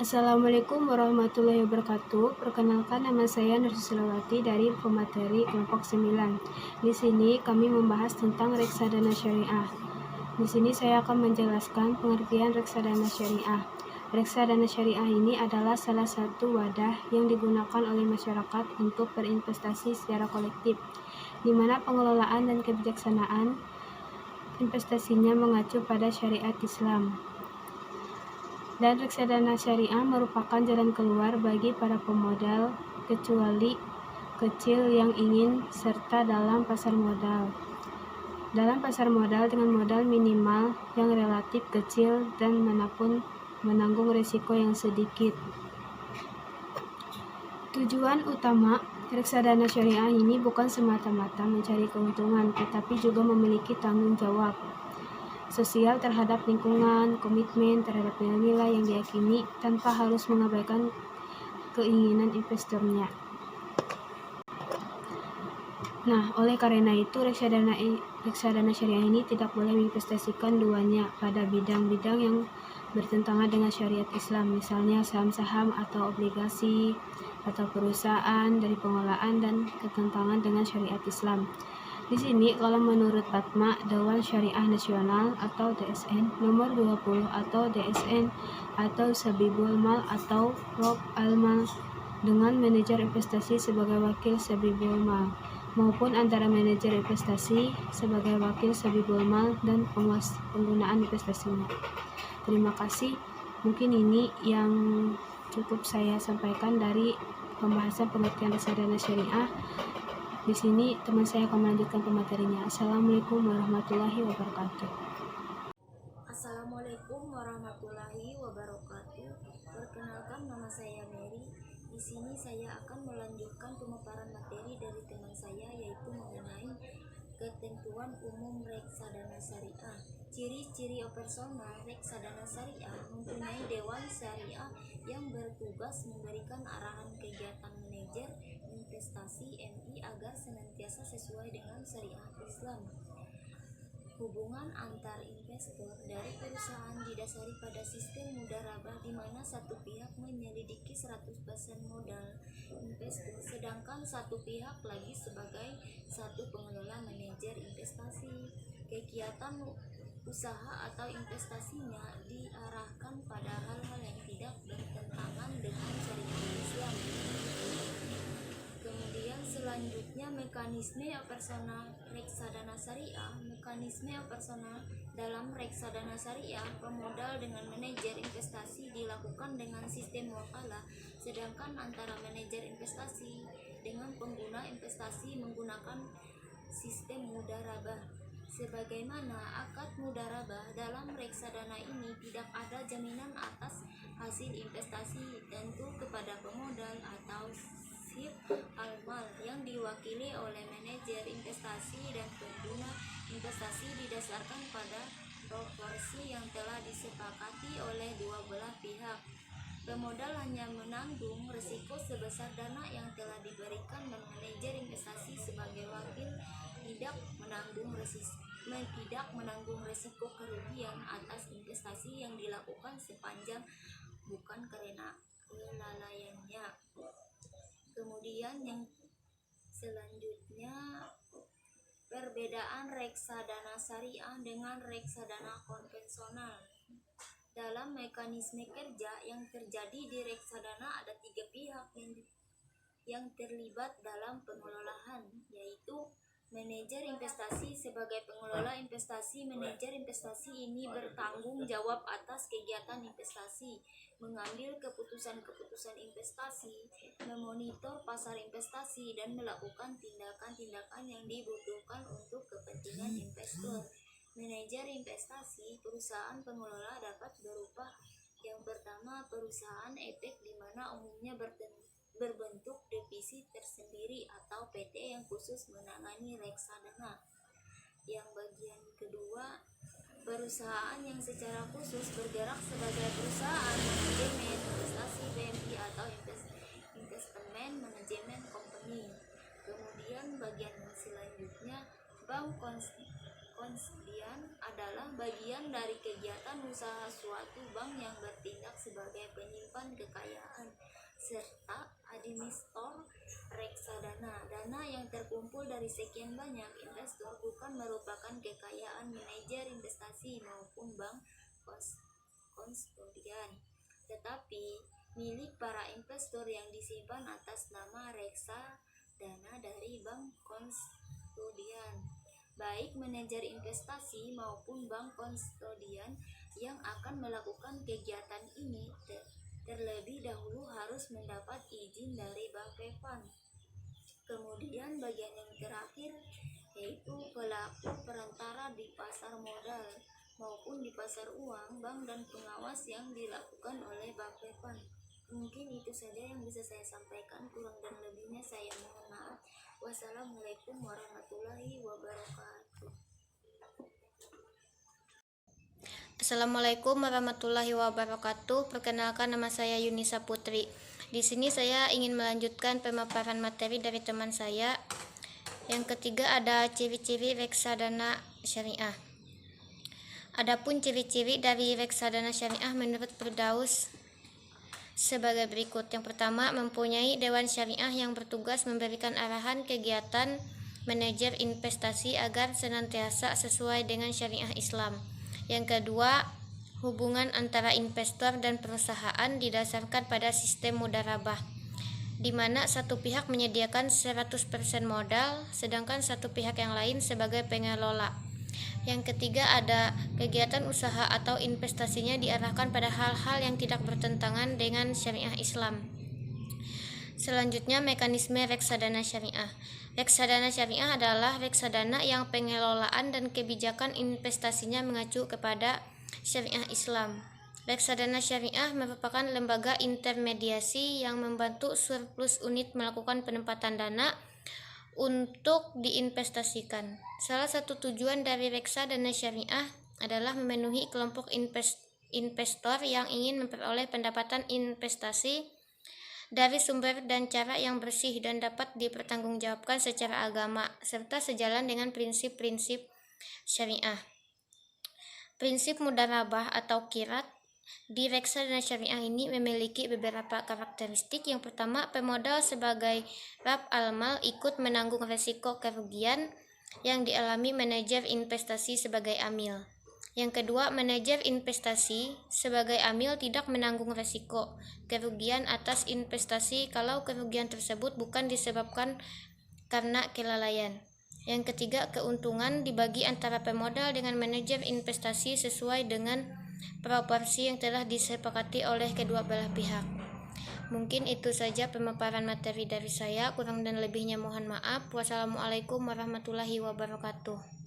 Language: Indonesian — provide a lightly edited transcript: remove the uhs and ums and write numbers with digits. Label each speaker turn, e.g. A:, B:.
A: Assalamualaikum warahmatullahi wabarakatuh. Perkenalkan, nama saya Nursulawati dari pemateri kelompok 9. Di sini kami membahas tentang reksadana syariah. Di sini saya akan menjelaskan pengertian reksadana syariah. Reksadana syariah ini adalah salah satu wadah yang digunakan oleh masyarakat untuk berinvestasi secara kolektif, di mana pengelolaan dan kebijaksanaan investasinya mengacu pada syariat Islam. Dan reksadana syariah merupakan jalan keluar bagi para pemodal, kecuali kecil yang ingin serta dalam pasar modal. Dalam pasar modal dengan modal minimal yang relatif kecil dan manapun menanggung risiko yang sedikit. Tujuan utama reksadana syariah ini bukan semata-mata mencari keuntungan, tetapi juga memiliki tanggung jawab sosial terhadap lingkungan, komitmen terhadap nilai-nilai yang diyakini tanpa harus mengabaikan keinginan investornya. Nah, oleh karena itu reksadana syariah ini tidak boleh menginvestasikan duanya pada bidang-bidang yang bertentangan dengan syariat Islam, misalnya saham-saham atau obligasi atau perusahaan dari pengelolaan dan ketentangan dengan syariat Islam. Di sini kalau menurut Fatma Dewan Syariah Nasional atau DSN nomor 20 atau DSN atau Sabibul Mal atau Rob Al-Mal dengan manajer investasi sebagai wakil Sabibul Mal maupun antara manajer investasi sebagai wakil Sabibul Mal dan penguas penggunaan investasinya. Terima kasih. Mungkin ini yang cukup saya sampaikan dari pembahasan pengertian reksadana syariah. Di sini teman saya akan melanjutkan pematerinya. Assalamualaikum warahmatullahi wabarakatuh.
B: Assalamualaikum warahmatullahi wabarakatuh. Perkenalkan, nama saya Mary. Di sini saya akan melanjutkan pemaparan materi dari teman saya, yaitu mengenai ketentuan umum reksadana syariah. Ciri-ciri operasional reksadana syariah mempunyai dewan syariah yang bertugas memberikan arahan kegiatan manajer investasi MI agar senantiasa sesuai dengan syariah Islam. Hubungan antar investor dari perusahaan didasari pada sistem mudharabah di mana satu pihak menyelidiki 100% modal investor, sedangkan satu pihak lagi sebagai satu pengelola manajer investasi. Kegiatan usaha atau investasinya diarahkan pada hal-hal yang tidak bertentangan dengan syariat Islam. Kemudian selanjutnya mekanisme operasional reksadana syariah. Mekanisme operasional dalam reksadana syariah, pemodal dengan manajer investasi dilakukan dengan sistem wakalah, sedangkan antara manajer investasi dengan pengguna investasi menggunakan sistem mudharabah. Sebagaimana akad mudharabah, dalam reksadana ini tidak ada jaminan atas hasil investasi tentu kepada pemodal atau sahib al-mal yang diwakili oleh manajer investasi, dan pengguna investasi didasarkan pada proporsi yang telah disepakati oleh dua belah pihak. Pemodal hanya menanggung risiko sebesar dana yang telah diberikan, dan manajer investasi sebagai wakil tidak menanggung risiko kerugian atas investasi yang dilakukan sepanjang bukan karena kelalaiannya. Kemudian yang selanjutnya, perbedaan reksadana syariah dengan reksadana konvensional. Dalam mekanisme kerja yang terjadi di reksadana ada tiga pihak yang terlibat dalam pengelolaan, yaitu manajer investasi sebagai pengelola investasi. Manajer investasi ini bertanggung jawab atas kegiatan investasi, mengambil keputusan-keputusan investasi, memonitor pasar investasi, dan melakukan tindakan-tindakan yang dibutuhkan untuk kepentingan investor. Manajer investasi perusahaan pengelola dapat berupa: yang pertama, perusahaan efek, di mana umumnya berbentuk divisi tersendiri atau PT yang khusus menangani reksadana. Yang bagian kedua, perusahaan yang secara khusus bergerak sebagai perusahaan manajemen investasi BMI atau investment management company. Kemudian bagian selanjutnya, bank kustodian adalah bagian dari kegiatan usaha suatu bank yang bertindak sebagai penyimpan kekayaan serta administrator reksadana. Dana yang terkumpul dari sekian banyak investor bukan merupakan kekayaan manajer investasi maupun bank kustodian, tetapi milik para investor yang disimpan atas nama reksadana dari bank kustodian. Baik manajer investasi maupun bank kustodian yang akan melakukan kegiatan ini terlebih dahulu harus mendapat izin dari Bapepam. Kemudian bagian yang terakhir yaitu pelaku perantara di pasar modal maupun di pasar uang, bank dan pengawas yang dilakukan oleh Bapepam. Mungkin itu saja yang bisa saya sampaikan, kurang dan lebihnya saya mohon maaf. Wassalamualaikum warahmatullahi wabarakatuh.
C: Assalamualaikum warahmatullahi wabarakatuh. Perkenalkan, nama saya Yunisa Putri. Di sini saya ingin melanjutkan pemaparan materi dari teman saya. Yang ketiga ada ciri-ciri reksadana syariah. Adapun ciri-ciri dari reksadana syariah menurut Firdaus sebagai berikut. Yang pertama, mempunyai dewan syariah yang bertugas memberikan arahan kegiatan manajer investasi agar senantiasa sesuai dengan syariah Islam. Yang kedua, hubungan antara investor dan perusahaan didasarkan pada sistem mudharabah, di mana satu pihak menyediakan 100% modal, sedangkan satu pihak yang lain sebagai pengelola. Yang ketiga, ada kegiatan usaha atau investasinya diarahkan pada hal-hal yang tidak bertentangan dengan syariah Islam. Selanjutnya, mekanisme reksadana syariah. Reksadana syariah adalah reksadana yang pengelolaan dan kebijakan investasinya mengacu kepada syariah Islam. Reksadana syariah merupakan lembaga intermediasi yang membantu surplus unit melakukan penempatan dana untuk diinvestasikan. Salah satu tujuan dari reksadana syariah adalah memenuhi kelompok investor yang ingin memperoleh pendapatan investasi dari sumber dan cara yang bersih dan dapat dipertanggungjawabkan secara agama, serta sejalan dengan prinsip-prinsip syariah. Prinsip mudharabah atau qirat di reksadana syariah ini memiliki beberapa karakteristik. Yang pertama, pemodal sebagai rab al-mal ikut menanggung resiko kerugian yang dialami manajer investasi sebagai amil. Yang kedua, manajer investasi sebagai amil tidak menanggung resiko kerugian atas investasi kalau kerugian tersebut bukan disebabkan karena kelalaian. Yang ketiga, keuntungan dibagi antara pemodal dengan manajer investasi sesuai dengan proporsi yang telah disepakati oleh kedua belah pihak. Mungkin itu saja pemaparan materi dari saya, kurang dan lebihnya mohon maaf. Wassalamualaikum warahmatullahi wabarakatuh.